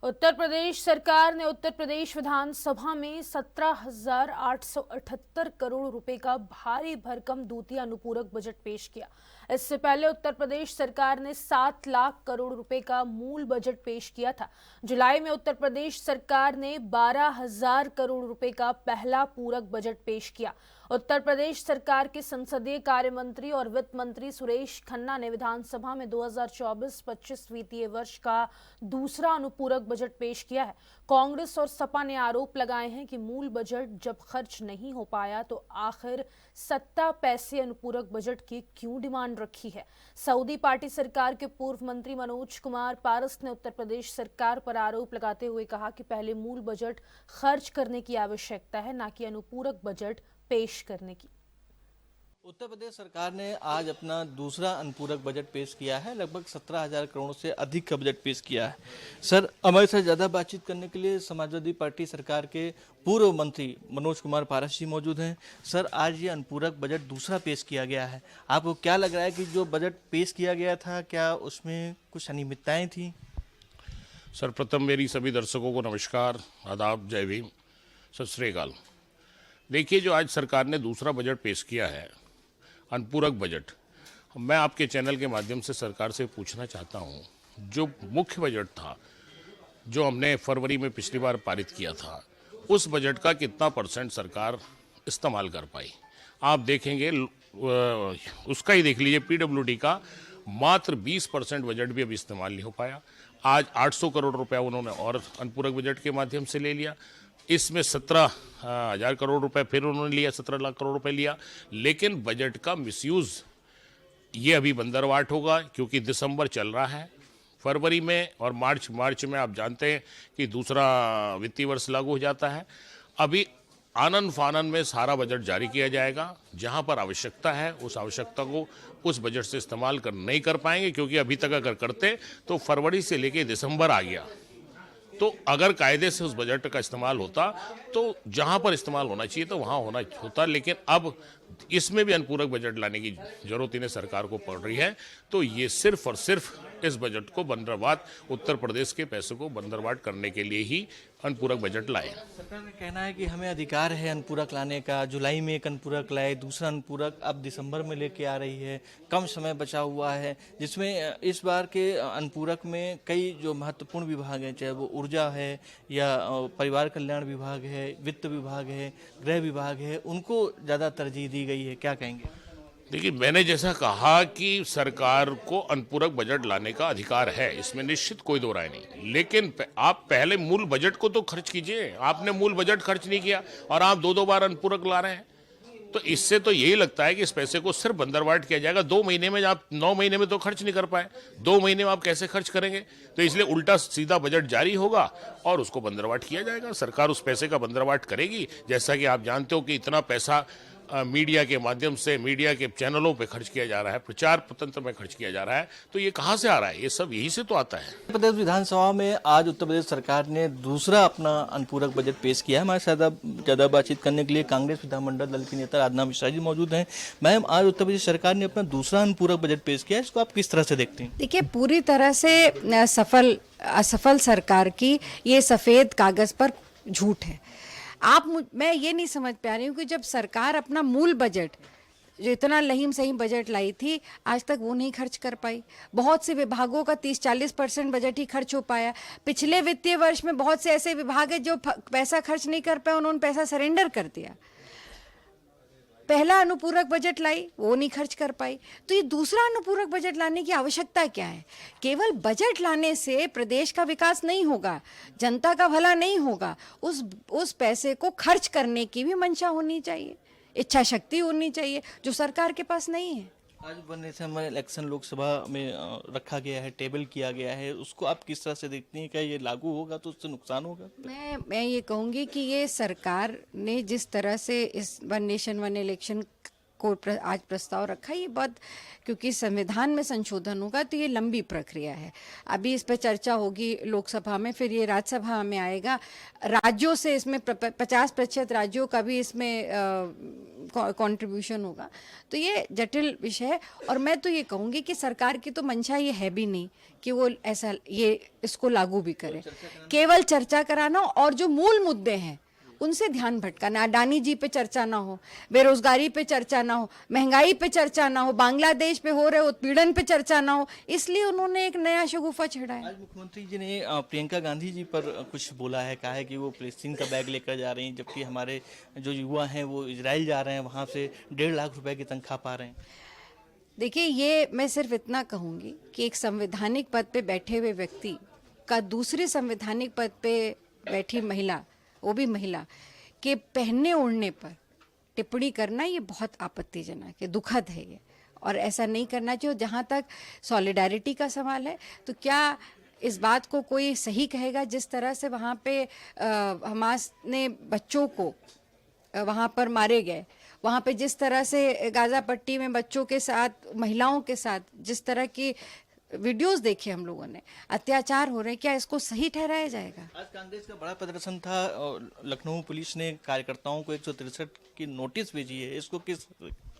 उत्तर प्रदेश सरकार ने उत्तर प्रदेश विधानसभा में 17,878 करोड़ रुपए का भारी भरकम द्वितीय अनुपूरक बजट पेश किया। इससे पहले उत्तर प्रदेश सरकार ने 7 लाख करोड़ रुपए का मूल बजट पेश किया था। जुलाई में उत्तर प्रदेश सरकार ने 12,000 करोड़ रुपए का पहला पूरक बजट पेश किया। उत्तर प्रदेश सरकार के संसदीय कार्य मंत्री और वित्त मंत्री सुरेश खन्ना ने विधानसभा में 2024-25 वित्तीय वर्ष का दूसरा अनुपूरक बजट पेश किया है। कांग्रेस और सपा ने आरोप लगाए हैं कि मूल बजट जब खर्च नहीं हो पाया तो आखिर सत्ता पैसे अनुपूरक बजट की क्यों डिमांड रखी है। सऊदी पार्टी सरकार के पूर्व मंत्री मनोज कुमार पारस ने उत्तर प्रदेश सरकार पर आरोप लगाते हुए कहा कि पहले मूल बजट खर्च करने की आवश्यकता है, न कि अनुपूरक बजट पेश करने की। उत्तर प्रदेश सरकार ने आज अपना दूसरा अनुपूरक बजट पेश किया है। लगभग 17,000 करोड़ से अधिक का बजट पेश किया है। सर, हमारे साथ ज़्यादा बातचीत करने के लिए समाजवादी पार्टी सरकार के पूर्व मंत्री मनोज कुमार पारस जी मौजूद हैं। सर, आज ये अनुपूरक बजट दूसरा पेश किया गया है। आपको क्या लग रहा है कि जो बजट पेश किया गया था, क्या उसमें कुछ अनियमितताएँ थीं? सर्वप्रथम मेरी सभी दर्शकों को नमस्कार, आदाब, जय भीम, सत श्री अकाल। देखिए, जो आज सरकार ने दूसरा बजट पेश किया है, अनुपूरक बजट, मैं आपके चैनल के माध्यम से सरकार से पूछना चाहता हूं, जो मुख्य बजट था जो हमने फरवरी में पिछली बार पारित किया था, उस बजट का कितना परसेंट सरकार इस्तेमाल कर पाई। आप देखेंगे, उसका ही देख लीजिए, पीडब्ल्यूडी का मात्र 20% बजट भी अभी इस्तेमाल नहीं हो पाया। आज 800 करोड़ रुपया उन्होंने और अनुपूरक बजट के माध्यम से ले लिया। इसमें 17,000 करोड़ रुपए फिर उन्होंने लिया, 17 लाख करोड़ रुपए लिया। लेकिन बजट का मिसयूज़ ये अभी बंदरवाट होगा, क्योंकि दिसंबर चल रहा है। फरवरी में और मार्च में आप जानते हैं कि दूसरा वित्तीय वर्ष लागू हो जाता है। अभी आनन फानन में सारा बजट जारी किया जाएगा। जहां पर आवश्यकता है उस आवश्यकता को उस बजट से इस्तेमाल नहीं कर पाएंगे, क्योंकि अभी तक अगर करते तो फरवरी से लेके दिसंबर आ गया। तो अगर कायदे से उस बजट का इस्तेमाल होता तो जहां पर इस्तेमाल होना चाहिए तो वहां होता। लेकिन अब इसमें भी अनुपूरक बजट लाने की जरूरत इन्हें सरकार को पड़ रही है। तो ये सिर्फ और सिर्फ इस बजट को बंदरवाट, उत्तर प्रदेश के पैसों को बंदरवाट करने के लिए ही अनुपूरक बजट लाए। सरकार का कहना है कि हमें अधिकार है अनुपूरक लाने का। जुलाई में एक अनुपूरक लाए, दूसरा अनुपूरक अब दिसंबर में लेके आ रही है। कम समय बचा हुआ है, जिसमें इस बार के अनुपूरक में कई जो महत्वपूर्ण विभाग हैं, चाहे वो ऊर्जा है या परिवार कल्याण विभाग है, वित्त विभाग है, गृह विभाग है, उनको ज़्यादा तरजीह दी गई है। क्या कहेंगे? देखिए, मैंने जैसा कहा कि सरकार को अनुपूरक बजट लाने का अधिकार है, इसमें निश्चित कोई दो राय नहीं। लेकिन आप पहले मूल बजट को तो खर्च कीजिए। आपने मूल बजट खर्च नहीं किया और आप दो बार अनुपूरक ला रहे हैं, तो इससे तो यही लगता है कि इस पैसे को सिर्फ बंदरवाट किया जाएगा। 2 महीने में आप 9 महीने में तो खर्च नहीं कर पाए, 2 महीने में आप कैसे खर्च करेंगे? तो इसलिए उल्टा सीधा बजट जारी होगा और उसको बंदरवाट किया जाएगा। सरकार उस पैसे का बंदरवाट करेगी। जैसा कि आप जानते हो कि इतना पैसा मीडिया के माध्यम से, मीडिया के चैनलों पे खर्च किया जा रहा है, प्रचार तंत्र में खर्च किया जा रहा है, तो ये कहाँ से आ रहा है? ये सब यही से तो आता है। उत्तर प्रदेश विधानसभा में आज उत्तर प्रदेश सरकार ने दूसरा अपना अनुपूरक बजट पेश किया है। हमारे साथ ज़्यादा बातचीत करने के लिए कांग्रेस विधानमंडल दल की नेता राधना मिश्रा जी मौजूद हैं। मैम, आज उत्तर प्रदेश सरकार ने अपना दूसरा अनुपूरक बजट पेश किया है, इसको आप किस तरह से देखते हैं? देखिए, पूरी तरह से असफल सरकार की ये सफ़ेद कागज़ पर झूठ है। मैं ये नहीं समझ पा रही हूँ कि जब सरकार अपना मूल बजट, जो इतना लहीम सहीम बजट लाई थी, आज तक वो नहीं खर्च कर पाई। बहुत से विभागों का 30-40% बजट ही खर्च हो पाया। पिछले वित्तीय वर्ष में बहुत से ऐसे विभाग हैं जो पैसा खर्च नहीं कर पाए, उन्होंने पैसा सरेंडर कर दिया। पहला अनुपूरक बजट लाई, वो नहीं खर्च कर पाई। तो ये दूसरा अनुपूरक बजट लाने की आवश्यकता क्या है? केवल बजट लाने से प्रदेश का विकास नहीं होगा, जनता का भला नहीं होगा। उस पैसे को खर्च करने की भी मंशा होनी चाहिए, इच्छा शक्ति होनी चाहिए, जो सरकार के पास नहीं है। आज बनने से हमारे इलेक्शन लोकसभा में रखा गया है, टेबल किया गया है, उसको आप किस तरह से देखती हैं? क्या ये लागू होगा तो उससे नुकसान होगा? मैं ये कहूँगी कि ये सरकार ने जिस तरह से इस वन नेशन वन इलेक्शन को आज प्रस्ताव रखा, ये बहुत, क्योंकि संविधान में संशोधन होगा तो ये लंबी प्रक्रिया है। अभी इस पर चर्चा होगी लोकसभा में, फिर ये राज्यसभा में आएगा। राज्यों से इसमें 50% राज्यों का भी इसमें कंट्रीब्यूशन होगा। तो ये जटिल विषय है और मैं तो ये कहूँगी कि सरकार की तो मंशा ये है भी नहीं कि वो ऐसा ये इसको लागू भी करे, केवल चर्चा कराना और जो मूल मुद्दे हैं उनसे ध्यान भटकाना। अडानी जी पे चर्चा ना हो, बेरोजगारी पे चर्चा ना हो, महंगाई पे चर्चा ना हो, बांग्लादेश पे हो रहे उत्पीड़न पे चर्चा ना हो, इसलिए उन्होंने एक नया शगुफा छेड़ा है। आज मुख्यमंत्री जी ने प्रियंका गांधी जी पर कुछ बोला है, कहा है कि वो फलस्तीन का बैग लेकर जा रही हैं, जबकि हमारे जो युवा हैं वो इजराइल जा रहे हैं, वहाँ से 1.5 लाख रुपए की तनख्वाह पा रहे हैं। देखिए, ये मैं सिर्फ इतना कहूँगी कि एक संवैधानिक पद पे बैठे हुए व्यक्ति का दूसरे संवैधानिक पद पे बैठी महिला, वो भी महिला के पहनने ओढ़ने पर टिप्पणी करना ये बहुत आपत्तिजनक है, दुखद है ये, और ऐसा नहीं करना चाहिए। जहाँ तक सॉलिडारिटी का सवाल है तो क्या इस बात को कोई सही कहेगा जिस तरह से वहाँ पे हमास ने बच्चों को वहाँ पर मारे गए, वहाँ पे जिस तरह से गाज़ा पट्टी में बच्चों के साथ, महिलाओं के साथ जिस तरह की वीडियोस देखे हम लोगों ने, अत्याचार हो रहे हैं, क्या इसको सही ठहराया जाएगा? आज कांग्रेस का बड़ा प्रदर्शन था और लखनऊ पुलिस ने कार्यकर्ताओं को 163 की नोटिस भेजी है, इसको किस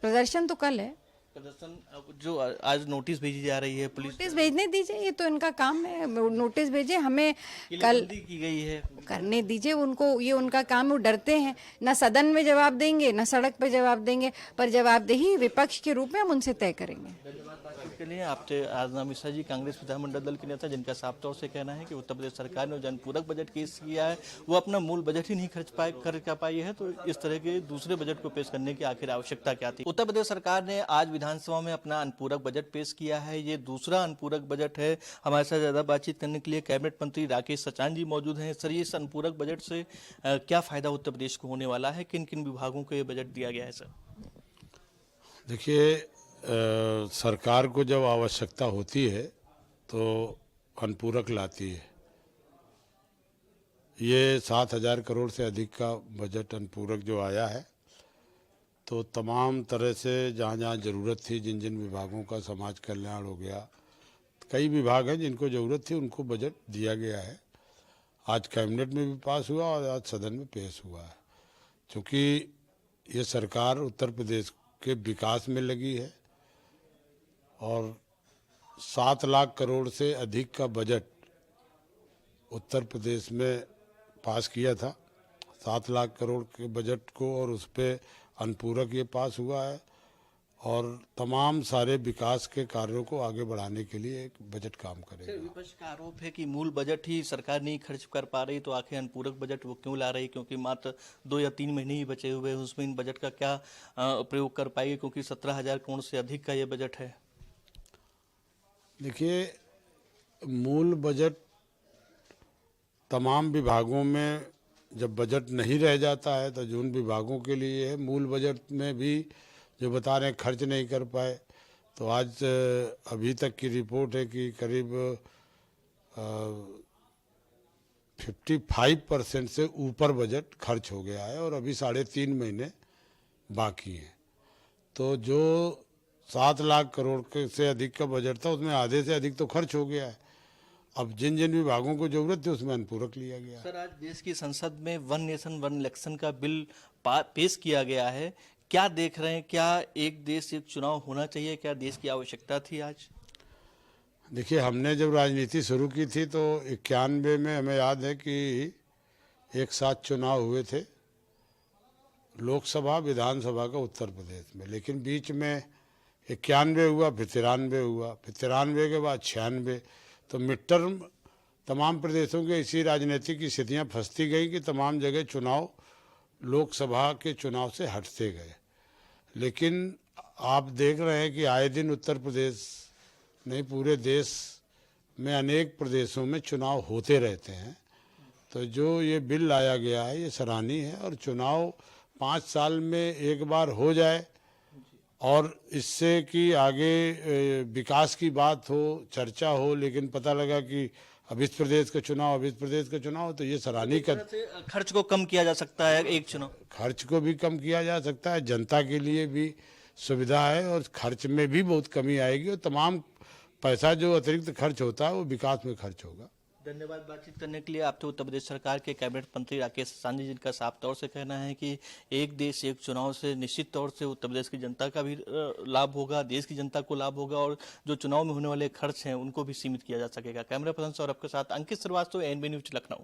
प्रदर्शन तो कल है, प्रदर्शन जो आज नोटिस भेजी जा रही है पुलिस नोटिस भेजने दीजिए, ये तो इनका काम है, नोटिस भेजे, हमें कल की गई है, करने दीजिए उनको, ये उनका काम, वो डरते हैं, ना सदन में जवाब देंगे ना सड़क पे जवाब देंगे, पर जवाबदेही विपक्ष के रूप में हम उनसे तय करेंगे। धन्यवाद बातचीत के लिए। आपसे आज अमित शाह जी कांग्रेस विधानमंडल दल के नेता, जिनका साफ तौर से कहना है कि उत्तर प्रदेश सरकार ने जनपूरक बजट पेश किया है, वो अपना मूल बजट ही नहीं कर पाई है, तो इस तरह के दूसरे बजट को पेश करने की आखिर आवश्यकता क्या थी। उत्तर प्रदेश सरकार ने आज विधानसभा में अपना अनुपूरक बजट पेश किया है, ये दूसरा अनुपूरक बजट है। हमारे साथ ज्यादा बातचीत करने के लिए कैबिनेट मंत्री राकेश सचान जी मौजूद हैं। सर, इस अनुपूरक बजट से क्या फायदा उत्तर प्रदेश को होने वाला है, किन किन विभागों को ये बजट दिया गया है? सर देखिए, सरकार को जब आवश्यकता होती है तो अनुपूरक लाती है। ये 7,000 करोड़ से अधिक का बजट अनुपूरक जो आया है, तो तमाम तरह से जहाँ जहाँ ज़रूरत थी, जिन जिन विभागों का समाज कल्याण हो गया, कई विभाग हैं जिनको ज़रूरत थी, उनको बजट दिया गया है। आज कैबिनेट में भी पास हुआ और आज सदन में पेश हुआ है। क्योंकि ये सरकार उत्तर प्रदेश के विकास में लगी है और 7 लाख करोड़ से अधिक का बजट उत्तर प्रदेश में पास किया था। 7 लाख करोड़ के बजट को और उस पर अनुपूरक ये पास हुआ है और तमाम सारे विकास के कार्यों को आगे बढ़ाने के लिए एक बजट काम करेगा। विपक्ष का आरोप है कि मूल बजट ही सरकार नहीं खर्च कर पा रही, तो आखिर अनुपूरक बजट वो क्यों ला रही, क्योंकि मात्र 2 या 3 महीने ही बचे हुए हैं, उसमें इन बजट का क्या प्रयोग कर पाएगी, क्योंकि 17,000 करोड़ से अधिक का ये बजट है। देखिए, मूल बजट तमाम विभागों में जब बजट नहीं रह जाता है तो जो उन विभागों के लिए है, मूल बजट में भी जो बता रहे हैं खर्च नहीं कर पाए, तो आज अभी तक की रिपोर्ट है कि करीब 55% से ऊपर बजट खर्च हो गया है और अभी 3.5 महीने बाकी हैं। तो जो 7 लाख करोड़ के से अधिक का बजट था, उसमें आधे से अधिक तो खर्च हो गया है। अब जिन जिन विभागों को जरूरत थी उसमें अनुपूरक लिया गया। सर, आज देश की संसद में वन नेशन वन इलेक्शन का बिल पेश किया गया है, क्या देख रहे हैं? क्या एक देश एक चुनाव होना चाहिए, क्या देश की आवश्यकता थी आज? देखिए, हमने जब राजनीति शुरू की थी तो 91 में हमें याद है कि एक साथ चुनाव हुए थे, लोकसभा विधानसभा का उत्तर प्रदेश में, लेकिन बीच में 91 हुआ, फिर 93 हुआ, फिर 93 के बाद 96, तो मिड टर्म तमाम प्रदेशों के इसी राजनीतिक स्थितियाँ फंसती गई कि तमाम जगह चुनाव लोकसभा के चुनाव से हटते गए। लेकिन आप देख रहे हैं कि आए दिन उत्तर प्रदेश नहीं, पूरे देश में अनेक प्रदेशों में चुनाव होते रहते हैं। तो जो ये बिल लाया गया है ये सराहनीय है और चुनाव 5 साल में एक बार हो जाए और इससे कि आगे विकास की बात हो, चर्चा हो, लेकिन पता लगा कि अब इस प्रदेश का चुनाव, अब इस प्रदेश का चुनाव, तो ये सराहनीय कर। खर्च को कम किया जा सकता है, एक चुनाव खर्च को भी कम किया जा सकता है, जनता के लिए भी सुविधा है और खर्च में भी बहुत कमी आएगी और तमाम पैसा जो अतिरिक्त खर्च होता है वो विकास में खर्च होगा। धन्यवाद बातचीत करने के लिए। आप तो उत्तर प्रदेश सरकार के कैबिनेट मंत्री राकेश साहनी, जिनका साफ तौर से कहना है कि एक देश एक चुनाव से निश्चित तौर से उत्तर प्रदेश की जनता का भी लाभ होगा, देश की जनता को लाभ होगा और जो चुनाव में होने वाले खर्च हैं उनको भी सीमित किया जा सकेगा। कैमरा पर्सन सौरभ के साथ अंकित श्रीवास्तव, एएनबी न्यूज, लखनऊ।